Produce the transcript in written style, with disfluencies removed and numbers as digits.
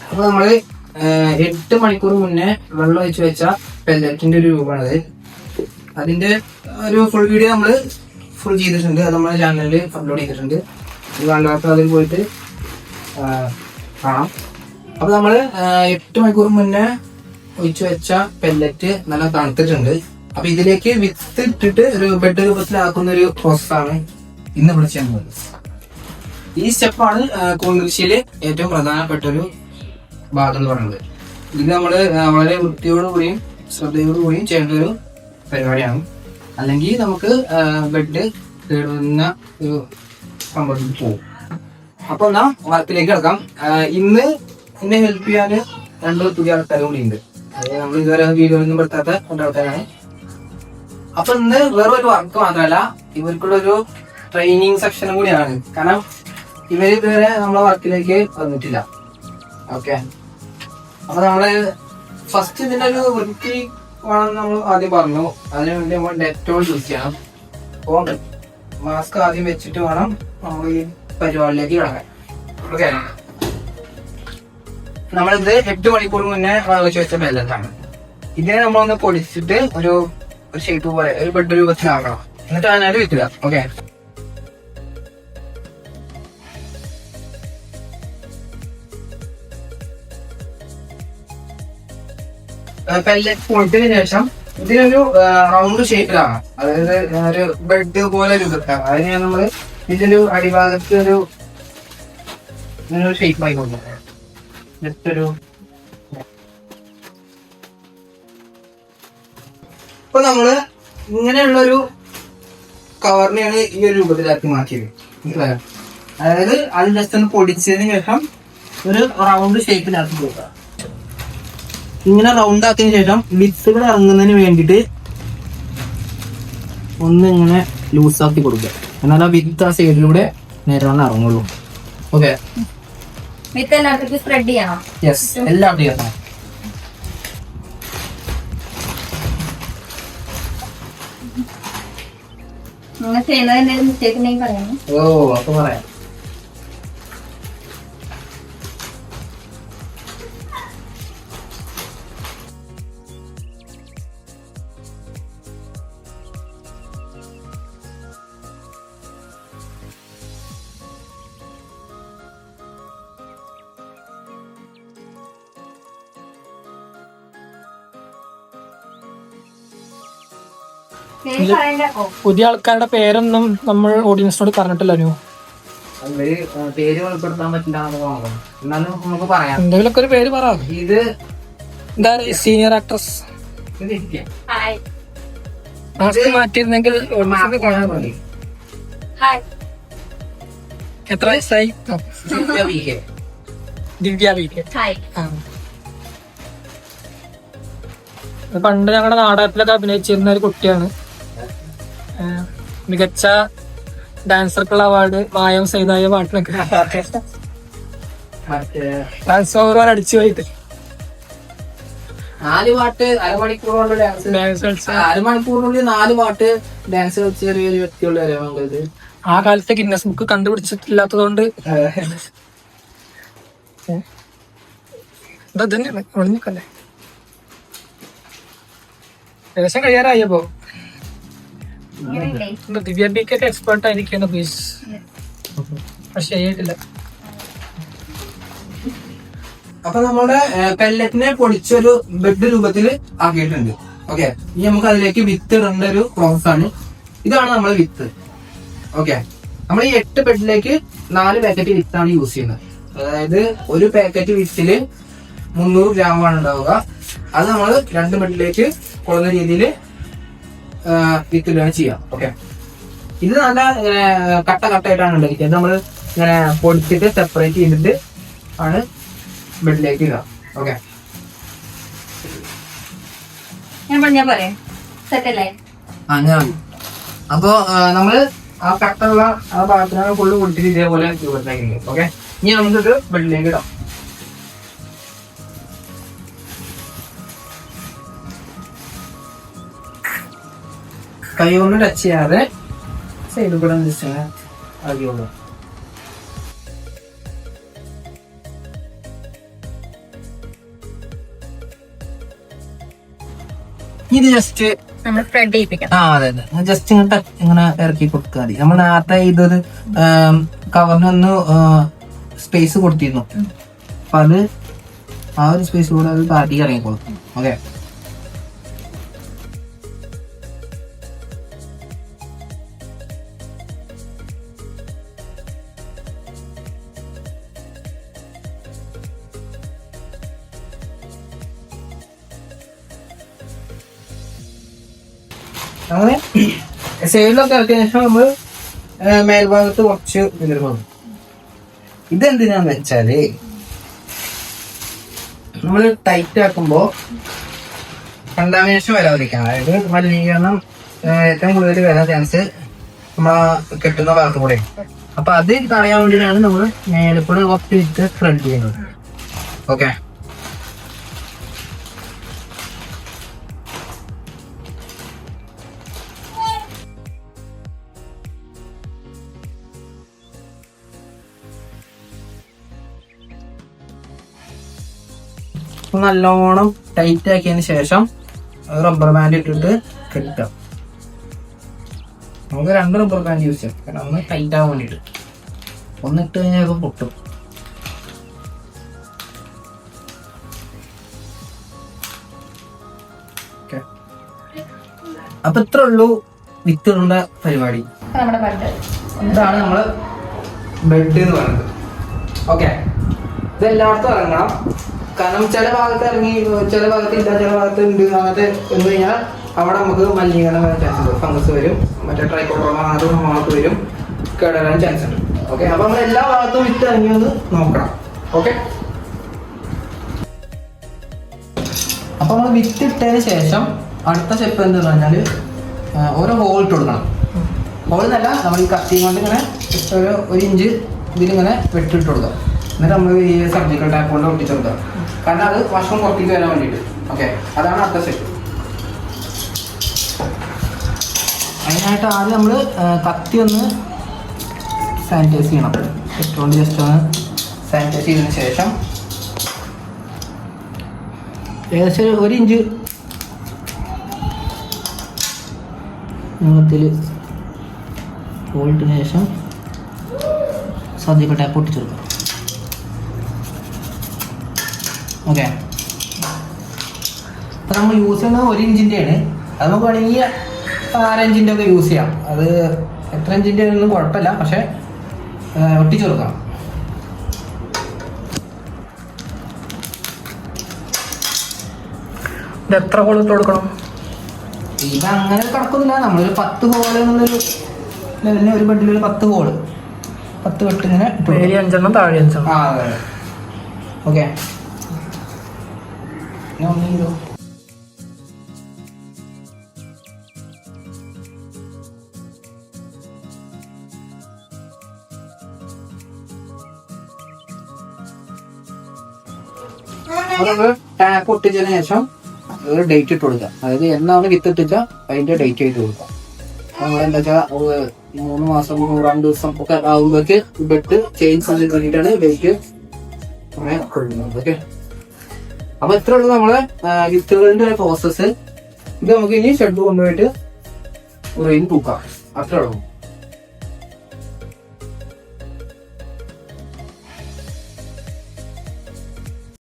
അപ്പൊ നമ്മള് 8 മണിക്കൂർ മുന്നേ വെള്ളം ഒഴിച്ച് വെച്ച പെല്ലറ്റിന്റെ ഒരു രൂപമാണത്. അതിന്റെ ഒരു ഫുൾ വീഡിയോ നമ്മള് ഫുൾ ചെയ്തിട്ടുണ്ട്. അത് നമ്മുടെ ചാനലിൽ അപ്ലോഡ് ചെയ്തിട്ടുണ്ട്. ഇത് കണ്ടാത്ത അതിൽ പോയിട്ട് കാണാം. അപ്പൊ നമ്മള് 8 മണിക്കൂർ മുന്നേ ഒഴിച്ചു വെച്ച പെല്ലറ്റ് നല്ല തണുത്തിട്ടുണ്ട്. അപ്പൊ ഇതിലേക്ക് വിത്ത് ഇട്ടിട്ട് ഒരു ബെഡ് രൂപത്തിലാക്കുന്ന ഒരു പ്രോസസ്സാണ് ഇന്ന് ഇവിടെ ചെയ്യുന്നത്. ഈ സ്റ്റെപ്പാണ് കൂൺ കൃഷിയില് ഏറ്റവും പ്രധാനപ്പെട്ട ഒരു ഭാഗം എന്ന് പറയുന്നത്. ഇത് നമ്മള് വളരെ വൃത്തിയോടുകൂടിയും ശ്രദ്ധയോടുകൂടിയും ചെയ്യേണ്ട ഒരു പരിപാടിയാണ്. അല്ലെങ്കിൽ നമുക്ക് ബെഡ് കേടുവന്ന ഒരു സംഭവത്തിൽ പോകും. അപ്പൊ എന്നാ വർക്കിലേക്ക് കിടക്കാം. ഇന്ന് എന്നെ ഹെൽപ്പ് ചെയ്യാൻ 2 പുതിയ ആൾക്കാരും കൂടി ഉണ്ട്. നമ്മൾ ഇതുവരെ വീഡിയോയിലൊന്നും പെടുത്താത്ത 2 ആൾക്കാരാണ്. അപ്പൊ ഇന്ന് വേറൊരു വർക്ക് മാത്രമല്ല, ഇവർക്കുള്ളൊരു ട്രെയിനിങ് സെക്ഷനും കൂടിയാണ്. കാരണം ഇവര് ഇതുവരെ നമ്മളെ വർക്കിലേക്ക് വന്നിട്ടില്ല. ഓക്കെ, അപ്പൊ നമ്മള് ഫസ്റ്റ് ഇതിന്റെ ഒരു വൃത്തി വേണം നമ്മൾ ആദ്യം പറഞ്ഞു. അതിനുവേണ്ടി നമ്മൾ ഡെറ്റോൾ യൂസ് ചെയ്യണം. അപ്പൊ മാസ്ക് ആദ്യം വെച്ചിട്ട് വേണം നമ്മൾ ഈ പരിപാടിയിലേക്ക് കിടക്കാൻ. ഓക്കെ, നമ്മളിത് 8 മണിക്കൂർ മുന്നേ വെച്ച് വെച്ച ബെല്ലറ്റാണ്. ഇതിനെ നമ്മളൊന്ന് പൊടിച്ചിട്ട് ഒരു ഷേപ്പ് പോലെ ഒരു ബെഡ് രൂപത്തിലാക്കണം. എന്നിട്ട് അതിനായിട്ട് വിൽക്കുക. ഓക്കെ, പെല്ലറ്റ് പൊടിച്ചതിന് ശേഷം ഇതിനൊരു റൗണ്ട് ഷേപ്പിലാണ്, അതായത് ഒരു ബെഡ് പോലെ രൂപത്തിലാണ്. അതിനെ നമ്മള് ഇതിന്റെ അടിഭാഗത്ത് ഒരു ഷേപ്പ് ആയി കൊടുക്കുന്നത്. ജസ്റ്റ് ഒരു ഇപ്പൊ നമ്മള് ഇങ്ങനെയുള്ളൊരു കവറിനെയാണ് ഈ ഒരു രൂപത്തിലാക്കി മാറ്റിയത്. മനസ്സിലായോ? അതായത് അത് ജസ്റ്റ് ഒന്ന് പൊടിച്ചതിന് ശേഷം ഒരു റൗണ്ട് ഷേപ്പിലാക്കി കൊടുക്കുക. ഇങ്ങനെ റൗണ്ട് ആക്കിയതിനു ശേഷം വിത്തുകൾ ഇറങ്ങുന്നതിന് വേണ്ടിയിട്ട് ഒന്ന് ഇങ്ങനെ ലൂസാക്കി കൊടുക്കുക. എന്നാൽ ആ വിത്ത് ആ സൈഡിലൂടെ നേരെ ഇറങ്ങുള്ളൂ. ഓക്കെ, വിത്ത് എല്ലാവർക്കും സ്പ്രെഡ് ചെയ്യണം. യെസ്, എല്ലാം ചെയ്യണം. നിങ്ങൾ ചെയ്യുന്നത് എന്തെങ്കിലും മിസ്റ്റേക്ക് ഉണ്ടെങ്കിൽ പറയാം. ഓ, അപ്പൊ പറയാം. പുതിയ ആൾക്കാരുടെ പേരൊന്നും നമ്മൾ ഓഡിയൻസിനോട് പറഞ്ഞിട്ടില്ലല്ലോ. പേര് വെളിപ്പെടുത്താൻ പറ്റില്ല, എന്നാലും നമുക്ക് പറയാം. എന്തെങ്കിലുമൊക്കെ ഒരു പേര് പറ. ഇത് എന്താ സീനിയർ ആക്ട്രസ് മാസ്ക് മാറ്റിയിരുന്നെങ്കിൽ എത്ര വയസ്സായി? ദിവ്യ വി കെ. പണ്ട് ഞങ്ങളുടെ നാടകത്തിലൊക്കെ അഭിനയിച്ചിരുന്ന ഒരു കുട്ടിയാണ്. മികച്ച ഡാൻസർക്കുള്ള അവാർഡ് മായം സൈതായ പാട്ടിനൊക്കെ ഡാൻസ് ഓവർ അടിച്ചു പോയിട്ട് 4 പാട്ട് അരമണിക്കൂറുള്ള അരമണിക്കൂറിനുള്ളിൽ 4 പാട്ട് ഡാൻസ് കളിച്ച ചെറിയൊരു വ്യക്തിയുള്ള ആ കാലത്തെ ഗിന്നസ് ബുക്ക് കണ്ടുപിടിച്ചിട്ടില്ലാത്തതുകൊണ്ട് തന്നെയാണ് ഒളിഞ്ഞിക്കല്ലേ. ഏകദേശം കഴിയാറായപ്പോ ദിവ്യ ബി കെ എക്സ്പേർട്ട് ആയിരിക്കാണ് പക്ഷെ ചെയ്തിട്ടില്ല. അപ്പൊ നമ്മുടെ പെല്ലറ്റിനെ പൊടിച്ചൊരു ബെഡ് രൂപത്തിൽ ആക്കിയിട്ടുണ്ട്. ഓക്കെ, ഇനി നമുക്ക് അതിലേക്ക് വിത്ത് ഇടേണ്ട ഒരു പ്രോസസ് ആണ്. ഇതാണ് നമ്മളെ വിത്ത്. ഓക്കെ, നമ്മൾ ഈ 8 ബെഡിലേക്ക് 4 പാക്കറ്റ് വിത്താണ് യൂസ് ചെയ്യുന്നത്. അതായത് ഒരു പാക്കറ്റ് വിത്തില് 300 ഗ്രാമാണ് ഉണ്ടാവുക. അത് നമ്മൾ 2 ബെഡിലേക്ക് കൊള്ളുന്ന രീതിയിൽ വിത്തിടുകയാണ് ചെയ്യാം. ഓക്കെ, ഇത് നല്ല ഇങ്ങനെ കട്ട കട്ടായിട്ടാണ് ഉണ്ടായിരിക്കുന്നത്. നമ്മൾ ഇങ്ങനെ പൊടിച്ചിട്ട് സെപ്പറേറ്റ് ചെയ്തിട്ട് ആണ് ബെഡിലേക്ക് ഇടുക. ഓക്കെ, അങ്ങനെ മതി. അപ്പൊ നമ്മള് ആ കട്ടുള്ള ആ പാത്രങ്ങൾ ഫുള്ള് പൊടിച്ചിട്ട് ഇതേപോലെ രൂപത്തിലാക്കി. ഓക്കെ, ഇനി നമുക്കിത് ബെഡിലേക്ക് ഇടാം. കൈ കൊണ്ട് ടച്ച് ചെയ്യാതെ സൈഡിൽ കൂടെ ജസ്റ്റ് ആക്കിയോളൂ. ഇത് ജസ്റ്റ് നമ്മൾ സ്പ്രെഡ് ചെയ്യിപ്പിക്കണം. അതെ ജസ്റ്റ് ഇങ്ങനെ ഇറക്കി കൊടുക്കുക മതി. നമ്മൾ നേരത്തെ ഇതൊരു കവറിനൊന്ന് സ്പേസ് കൊടുത്തിരുന്നു, അപ്പൊ അത് ആ ഒരു സ്പേസ് കൂടെ അത് താഴത്തേക്ക് ഇറങ്ങി കൊടുക്കും. ഓക്കെ, അങ്ങനെ സൈഡിലൊക്കെ ഇറക്കിയ ശേഷം നമ്മൾ മേൽഭാഗത്ത് കുറച്ച് ഇതിരുന്നു. ഇതെന്തിനാന്ന് വെച്ചാല് നമ്മൾ ടൈറ്റ് ആക്കുമ്പോ കണ്ടാമിനേഷൻ വരാതിരിക്കാം. അതായത് മലിനീകരണം ഏറ്റവും കൂടുതൽ വരാൻ ചാൻസ് നമ്മളെ കെട്ടുന്ന ഭാഗത്ത് കൂടെ. അപ്പൊ അത് തടയാൻ വേണ്ടിയിട്ടാണ് നമ്മൾ മേലെക്കൂടെ കുറച്ച് ഇട്ട് സ്പ്രെഡ് ചെയ്യുന്നത്. ഓക്കെ, നല്ലോണം ടൈറ്റ് ആക്കിയതിന് ശേഷം റബ്ബർ ബാൻഡ് ഇട്ടിട്ട് കെട്ടുക. നമുക്ക് 2 റബ്ബർ ബാൻഡ് യൂസ് ചെയ്യാം, കാരണം ഒന്ന് ടൈറ്റ് ആവാൻ വേണ്ടിയിട്ട്. ഒന്നിട്ട് കഴിഞ്ഞാൽ അത് പൊട്ടും. അപ്പൊ ഇത്ര ഉള്ളൂ വിത്തുകളുടെ പരിപാടി. നമ്മുടെ ബഡ് ഇതാണ് നമ്മള് ബെഡ് എന്ന് പറയുന്നത്. ഓക്കെ, ഇത് എല്ലായിടത്തും ഇറങ്ങണം. കാരണം ചില ഭാഗത്ത് ഇറങ്ങി, ചില ഭാഗത്ത് ഇല്ല, ചില ഭാഗത്ത് ഉണ്ട്. അങ്ങനത്തെ എന്ന് കഴിഞ്ഞാൽ അവിടെ നമുക്ക് മലിനീകരണം വരാൻ ചാൻസ് ഉണ്ട്. ഫംഗസ് വരും, മറ്റേ ട്രൈക്കോഡർമ അങ്ങനത്തെ സംഭവങ്ങൾക്ക് വരും, കേടാൻ ചാൻസ് ഉണ്ട്. ഓക്കെ, അപ്പൊ നമ്മൾ എല്ലാ ഭാഗത്തും വിത്ത് ഇറങ്ങി ഒന്ന് നോക്കണം. ഓക്കെ, അപ്പൊ നമ്മൾ വിത്ത് ഇട്ടതിന് ശേഷം അടുത്ത സ്റ്റെപ്പ് എന്താന്ന് പറഞ്ഞാല് ഓരോ ഹോൾ ഇട്ട് കൊടുക്കണം. ഹോൾ എന്നല്ല, നമ്മൾ ഈ കത്തിയും കൊണ്ട് ഇങ്ങനെ ഒരു ഇഞ്ച് ഇതിലിങ്ങനെ വെട്ടിട്ട് കൊടുക്കുക. എന്നിട്ട് നമ്മൾ ഈ സർജിക്കൽ ടാപ്പ് കൊണ്ട് ഒട്ടിച്ചു കൊടുക്കുക. കാരണം അത് വശം പുറത്തേക്ക് വരാൻ വേണ്ടിയിട്ട്. ഓക്കെ, അതാണ് അടുത്ത സ്റ്റെപ്പ്. അതിനായിട്ട് ആദ്യം നമ്മൾ കത്തി ഒന്ന് സാനിറ്റൈസ് ചെയ്യണം. കൊണ്ട് ജസ്റ്റ് ഒന്ന് സാനിറ്റൈസ് ചെയ്തതിന് ശേഷം ഏകദേശം 1 ഇഞ്ച് നീളത്തിൽ ഹോളിട്ടതിന് ശേഷം സർജിക്കൽ ടാപ്പ് ഒട്ടിച്ചു കൊടുക്കുക. ഓക്കെ, അപ്പം നമ്മൾ യൂസ് ചെയ്യുന്നത് 1 ഇഞ്ചിൻ്റെയാണ്. അത് നമുക്ക് വേണമെങ്കിൽ 6 ഇഞ്ചിൻ്റെ ഒക്കെ യൂസ് ചെയ്യാം. അത് എത്ര ഇഞ്ചിൻ്റെ ഒന്നും കുഴപ്പമില്ല, പക്ഷെ ഒട്ടിച്ചു കൊടുക്കണം. ഇത് എത്ര ഹോൾ ഇട്ട് കൊടുക്കണം? ഇത് അങ്ങനെ കണക്കൊന്നുമില്ല. നമ്മളൊരു 10 ഹോൾ എന്നുള്ളൊരു ലെവലിന് ഒരു ബെഡിൽ 10 ഹോള്, 10 വെട്ട് ഇങ്ങനെ മേലെ 5 എണ്ണം താഴെ 5 എണ്ണം. അതെ. ഓക്കെ, ടാപ്പ് ഒട്ടിച്ചതിന് ശേഷം ഒരു ഡേറ്റ് ഇട്ട് കൊടുക്കുക. അതായത് എന്നാണ് വിത്ത് ഇട്ടില്ല അതിന്റെ ഡേറ്റ് ഇട്ട് കൊടുക്കുക. നമ്മളെന്താ വെച്ചാൽ 3 മാസം 100 ദിവസം ഒക്കെ ആകുമ്പോഴേക്ക് ബെഡ് ചേഞ്ച് ചെയ്യാൻ വേണ്ടിയിട്ടാണ് വെയിറ്റ് കൊള്ളുന്നത്. ഓക്കെ, അപ്പൊ ഇത്ര ഉള്ളൂ നമ്മളെ വിത്തുകളുടെ പ്രോസസ്സ്. ഇത് നമുക്ക് ഇനി ഷെഡ് കൊണ്ടുപോയിട്ട് തൂക്കാം. അത്രേ ഉള്ളൂ.